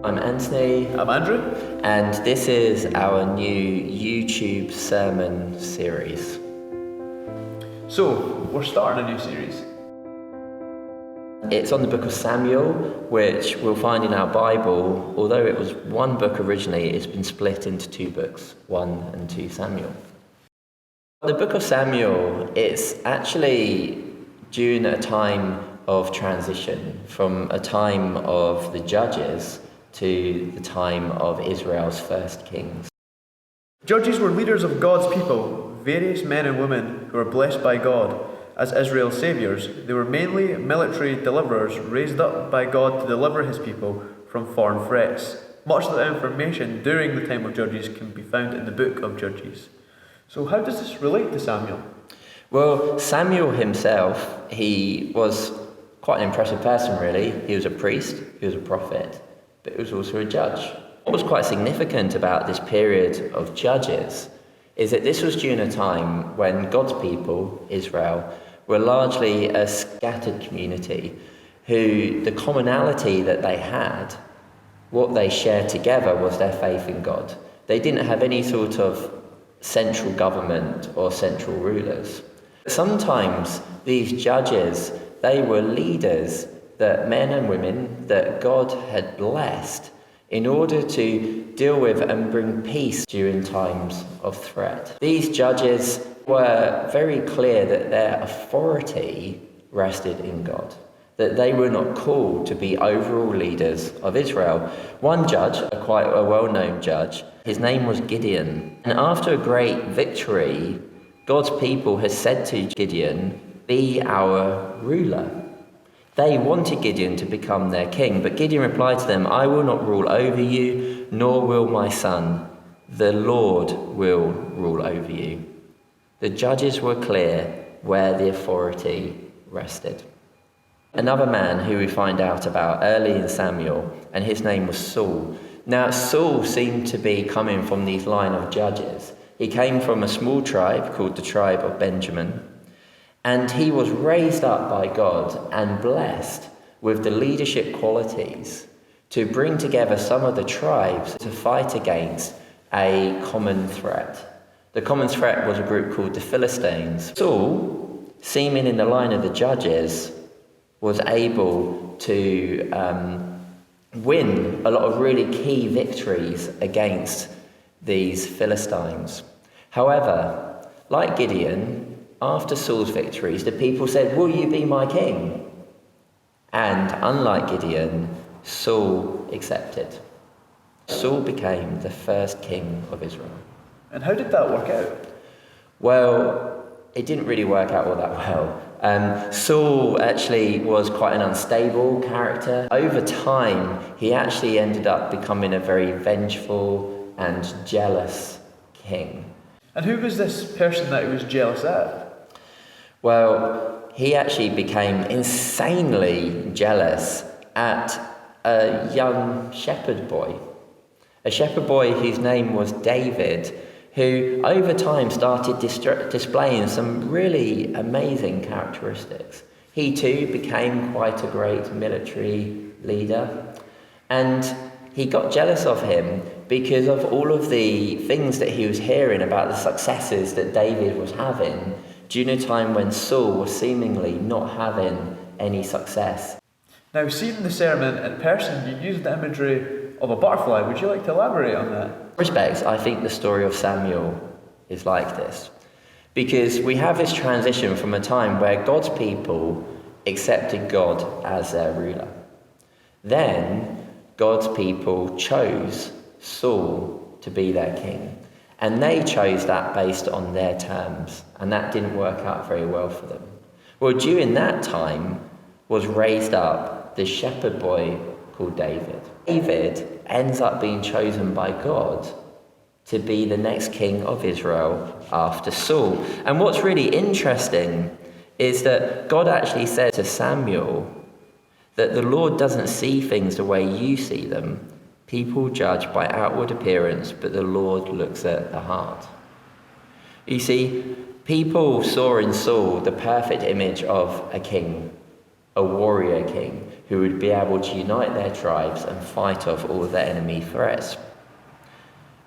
I'm Anthony. I'm Andrew. And this is our new YouTube sermon series. So, we're starting a new series. It's on the book of Samuel, which we'll find in our Bible. Although it was one book originally, it's been split into two books, 1 and 2 Samuel. The book of Samuel, it's actually during a time of transition from a time of the judges to the time of Israel's first kings. Judges were leaders of God's people, various men and women who were blessed by God as Israel's saviours. They were mainly military deliverers raised up by God to deliver his people from foreign threats. Much of the information during the time of Judges can be found in the book of Judges. So how does this relate to Samuel? Well, Samuel himself, he was quite an impressive person, really. He was a priest, he was a prophet, but he was also a judge. What was quite significant about this period of Judges is that this was during a time when God's people, Israel, were largely a scattered community who the commonality that they had, what they shared together, was their faith in God. They didn't have any sort of central government or central rulers. Sometimes these judges, they were leaders, that men and women that God had blessed in order to deal with and bring peace during times of threat. These judges were very clear that their authority rested in God, that they were not called to be overall leaders of Israel. One judge, quite a well-known judge, his name was Gideon. And after a great victory, God's people had said to Gideon, "Be our ruler." They wanted Gideon to become their king, but Gideon replied to them, "I will not rule over you, nor will my son. The Lord will rule over you." The judges were clear where the authority rested. Another man who we find out about early in Samuel, and his name was Saul. Now, Saul seemed to be coming from these line of judges. He came from a small tribe called the tribe of Benjamin. And he was raised up by God and blessed with the leadership qualities to bring together some of the tribes to fight against a common threat. The common threat was a group called the Philistines. Saul, seeming in the line of the judges, was able to win a lot of really key victories against these Philistines. However, like Gideon, after Saul's victories, the people said, "Will you be my king?" And unlike Gideon, Saul accepted. Saul became the first king of Israel. And how did that work out? Well, it didn't really work out all that well. Saul actually was quite an unstable character. Over time, he actually ended up becoming a very vengeful and jealous king. And who was this person that he was jealous at? Well, he actually became insanely jealous at a young shepherd boy. A shepherd boy whose name was David, who over time started displaying some really amazing characteristics. He too became quite a great military leader. And he got jealous of him because of all of the things that he was hearing about the successes that David was having during a time when Saul was seemingly not having any success. Now, seeing the sermon in person, you used the imagery of a butterfly. Would you like to elaborate on that? In respects, I think the story of Samuel is like this, because we have this transition from a time where God's people accepted God as their ruler. Then God's people chose Saul to be their king. And they chose that based on their terms, and that didn't work out very well for them. Well, during that time was raised up this shepherd boy called David. David ends up being chosen by God to be the next king of Israel after Saul. And what's really interesting is that God actually said to Samuel that the Lord doesn't see things the way you see them. People judge by outward appearance, but the Lord looks at the heart. You see, people saw in Saul the perfect image of a king, a warrior king, who would be able to unite their tribes and fight off all of their enemy threats.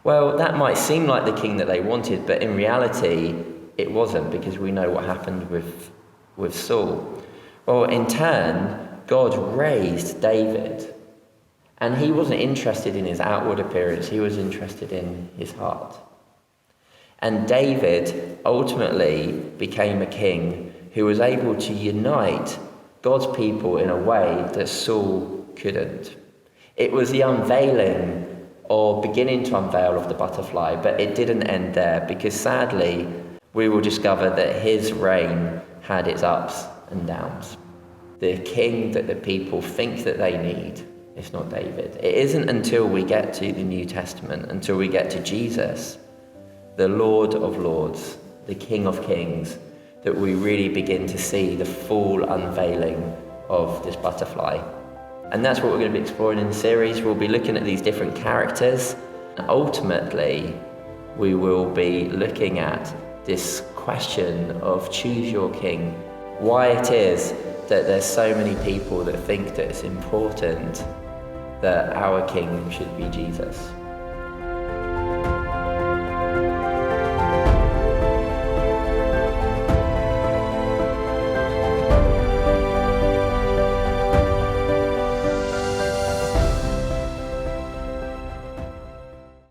Well, that might seem like the king that they wanted, but in reality, it wasn't, because we know what happened with Saul. Well, in turn, God raised David, and he wasn't interested in his outward appearance, he was interested in his heart. And David ultimately became a king who was able to unite God's people in a way that Saul couldn't. It was the unveiling, or beginning to unveil, of the butterfly, but it didn't end there, because sadly we will discover that his reign had its ups and downs. The king that the people think that they need is not David. It isn't until we get to the New Testament, until we get to Jesus, the Lord of Lords, the King of Kings, that we really begin to see the full unveiling of this butterfly. And that's what we're going to be exploring in the series. We'll be looking at these different characters, and ultimately we will be looking at this question of choose your king, why it is that there's so many people that think that it's important that our king should be Jesus.